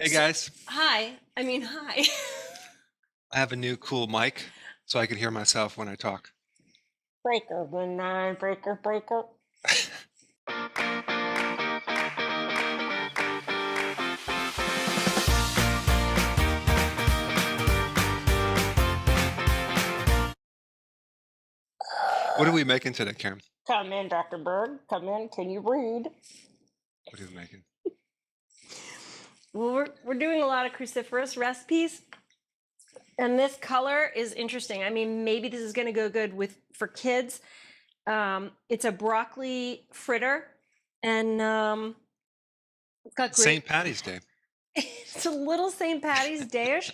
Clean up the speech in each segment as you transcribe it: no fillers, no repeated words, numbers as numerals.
Hey guys, Hi. Hi. I have a new cool mic so I can hear myself when I talk. Breaker, one nine, breaker, breaker. What are we making today, Karen? Come in, Dr. Berg. Come in. Can you read? What are we making? Well, we're doing a lot of cruciferous recipes, and this color is interesting. Maybe this is going to go good for kids. It's a broccoli fritter, and it's got great. St. Patty's Day. It's a little St. Patty's Day-ish.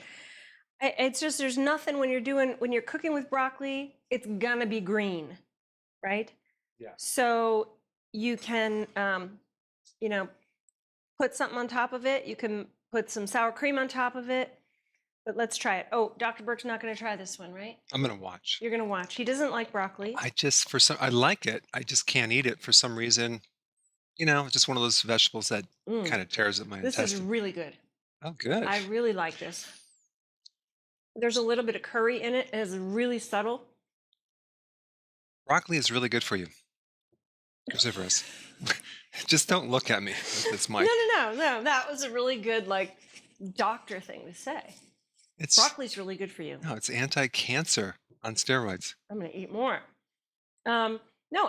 It's just there's nothing when you're cooking with broccoli, it's gonna be green, right? Yeah. So you can put something on top of it. You can put some sour cream on top of it. But let's try it. Oh, Dr. Berg's not going to try this one, right? I'm gonna watch. You're going to watch. He doesn't like broccoli. I like it. I just can't eat it for some reason. It's just one of those vegetables that kind of tears at my This is intestine. really good. Oh, good. I really like this. There's a little bit of curry in it. It's really subtle. Broccoli is really good for you. Cruciferous. Just don't look at me with this mic. No. That was a really good doctor thing to say. Broccoli's really good for you. No, it's anti-cancer on steroids. I'm going to eat more. No,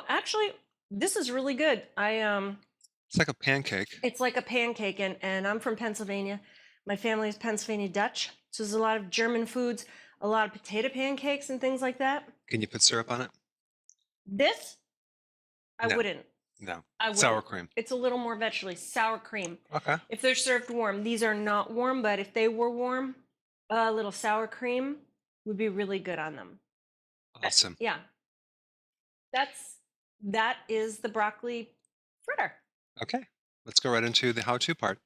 actually, this is really good. It's like a pancake. It's like a pancake, and I'm from Pennsylvania. My family is Pennsylvania Dutch, so there's a lot of German foods, a lot of potato pancakes and things like that. Can you put syrup on it? This, I No. wouldn't. No. I wouldn't. Sour cream. It's a little more vegetable sour cream. Okay. If they're served warm, these are not warm, but if they were warm, a little sour cream would be really good on them. Awesome. Yeah. That is the broccoli fritter. Okay. Let's go right into the how-to part.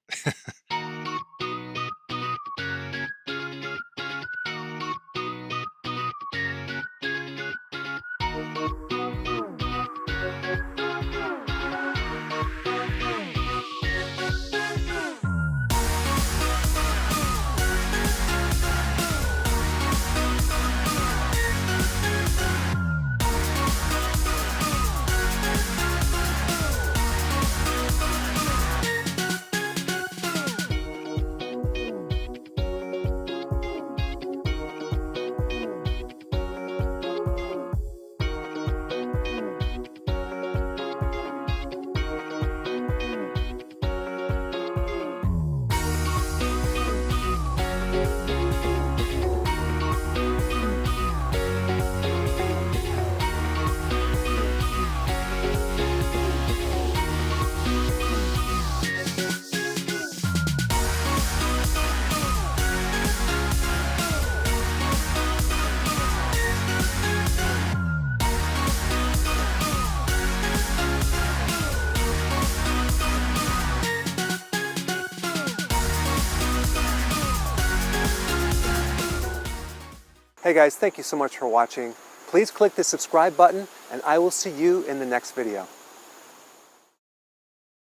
Hey guys, thank you so much for watching. Please click the subscribe button and I will see you in the next video.